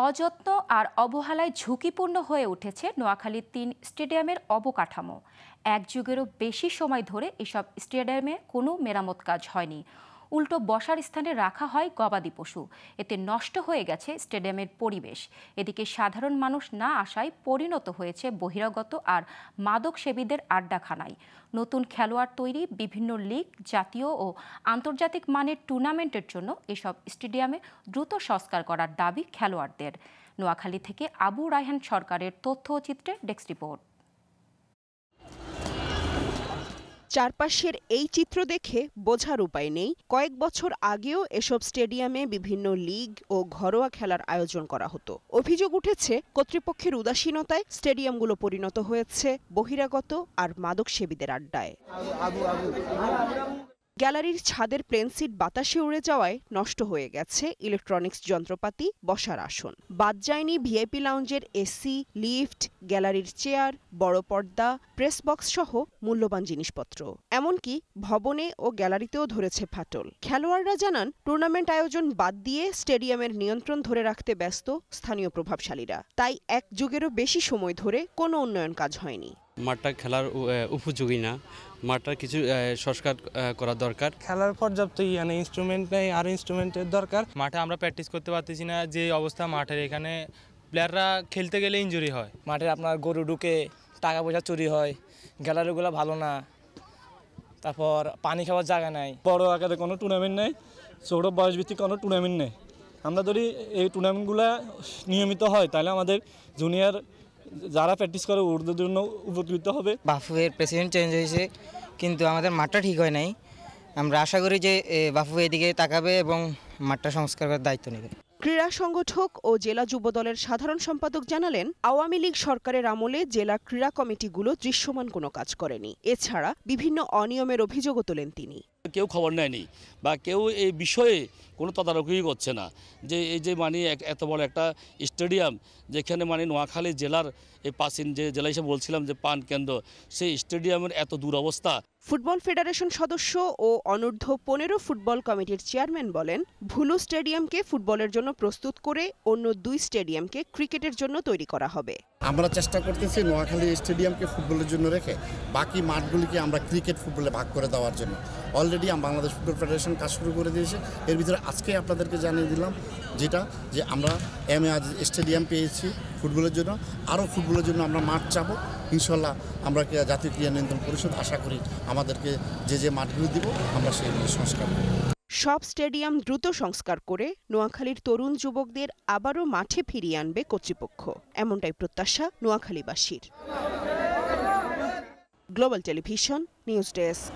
অযত্ন আর অবহেলায় ঝুঁকিপূর্ণ হয়ে উঠেছে নোয়াখালীর ৩ স্টেডিয়ামের অবকাঠামো। এক যুগেরও বেশি সময় ধরে এসব স্টেডিয়ামে কোনো মেরামত কাজ হয়নি। উল্টো বসার স্থানে রাখা হয় গবাদি পশু। এতে নষ্ট হয়ে গেছে স্টেডিয়ামের পরিবেশ। এদিকে সাধারণ মানুষ না আসায় পরিণত হয়েছে বহিরাগত আর মাদক সেবীদের আড্ডাখানায়। নতুন খেলোয়াড় তৈরি, বিভিন্ন লিগ, জাতীয় ও আন্তর্জাতিক মানের টুর্নামেন্টের জন্য এসব স্টেডিয়ামে দ্রুত সংস্কার করার দাবি খেলোয়াড়দের। নোয়াখালী থেকে আবু রায়হান সরকারের তথ্য ও চিত্রে ডেস্ক রিপোর্ট। চারপাশের এই চিত্র দেখে বোঝার উপায় নেই, কয়েক বছর আগেও এসব স্টেডিয়ামে বিভিন্ন লিগ ও ঘরোয়া খেলার আয়োজন করা হতো। অভিযোগ উঠেছে, কর্তৃপক্ষের উদাসীনতায় স্টেডিয়ামগুলো পরিণত হয়েছে বহিরাগত আর মাদক সেবীদের আড্ডায়। গ্যালারির ছাদের প্লেনসিট বাতাসে উড়ে যাওয়ায় নষ্ট হয়ে গেছে ইলেকট্রনিক্স যন্ত্রপাতি, বসার আসন। বাদ যায়নি ভিআইপি লাউঞ্জের এসি, লিফট, গ্যালারির চেয়ার, বড় পর্দা, প্রেস বক্স সহ মূল্যবান জিনিসপত্র। এমনকি ভবনে ও গ্যালারিতেও ধরেছে ফাটল। খেলোয়াড়রা জানান, টুর্নামেন্ট আয়োজন বাদ দিয়ে স্টেডিয়ামের নিয়ন্ত্রণ ধরে রাখতে ব্যস্ত স্থানীয় প্রভাবশালীরা। তাই এক যুগেরও বেশি সময় ধরে কোনো উন্নয়ন কাজ হয়নি। মাঠটা খেলার উপযোগী না, মাঠটার কিছু সংস্কার করা দরকার। খেলার পর্যাপ্ত ইনস্ট্রুমেন্ট নেই, আর ইনস্ট্রুমেন্টের দরকার। মাঠে আমরা প্র্যাকটিস করতে পারতেছি না, যে অবস্থা মাঠের এখানে প্লেয়াররা খেলতে গেলে ইনজুরি হয়। মাঠে আপনার গরু ঢুকে, টাকা পয়সা চুরি হয়, গ্যালারিগুলো ভালো না, তারপর পানি খাওয়ার জায়গা নাই। বড় আকারে কোনো টুর্নামেন্ট নেই, ছোট বয়স ভিত্তিক কোনো টুর্নামেন্ট নেই। আমরা যদি এই টুর্নামেন্টগুলো নিয়মিত হয় তাহলে আমাদের জুনিয়র যারা প্র্যাকটিস করে ওদের জন্য উপকৃত হবে। বাফুফের প্রেসিডেন্ট চেঞ্জ হয়েছে, কিন্তু আমাদের মাঠটা ঠিক হয় নাই। আমরা আশা করি যে বাফুফে এদিকে তাকাবে এবং মাঠটা সংস্কার করার দায়িত্ব নেবে। ক্রীড়া সংগঠক ও জেলা যুবদলের সাধারণ সম্পাদক জানালেন, আওয়ামী লীগ সরকারের আমলে জেলা ক্রীড়া কমিটিগুলো দৃশ্যমান কোনো কাজ করেনি। এছাড়া বিভিন্ন অনিয়মের অভিযোগও তোলেন তিনি। কেউ খবর নেয়নি বা কেউ এই বিষয়ে কোনো তদারকি করছে না, যে এই যে এত বড় একটা স্টেডিয়াম, যেখানে নোয়াখালী জেলার এই প্রাচীন যে জেলা হিসেবে বলছিলাম যে পান কেন্দ্র, সেই স্টেডিয়ামের এত দুরবস্থা। ফুটবল ফেডারেশন সদস্য ও অনূর্ধ্ব 15 ফুটবল কমিটির চেয়ারম্যান বলেন, ভুলু স্টেডিয়ামকে ফুটবলের জন্য প্রস্তুত করে অন্য 2 স্টেডিয়ামকে ক্রিকেটের জন্য তৈরি করা হবে। আমরা চেষ্টা করতেছি নোয়াখালী স্টেডিয়ামকে ফুটবলের জন্য রেখে বাকি মাঠগুলিকে আমরা ক্রিকেট ফুটবলে ভাগ করে দেওয়ার জন্য অলরেডি বাংলাদেশ ফুটবল ফেডারেশন কাজ শুরু করে দিয়েছে। এর ভিতরে আজকে আপনাদেরকে জানিয়ে দিলাম যে আমরা স্টেডিয়াম পেয়েছি ফুটবলের জন্য, আরও ফুটবলের জন্য আমরা মাঠ চাবো। ইনশাল্লাহ আমরা জাতীয় ক্রীড়া নিয়ন্ত্রণ পরিষদ আশা করি আমাদেরকে যে মাঠগুলি দিব আমরা সেইগুলি সংস্কার করব। সব স্টেডিয়াম দ্রুত সংস্কার করে নোয়াখালীর তরুণ যুবকদের আবারও মাঠে ফিরিয়ে আনবে কর্তৃপক্ষ, এমনটাই প্রত্যাশা নোয়াখালীবাসীর। Global television news desk.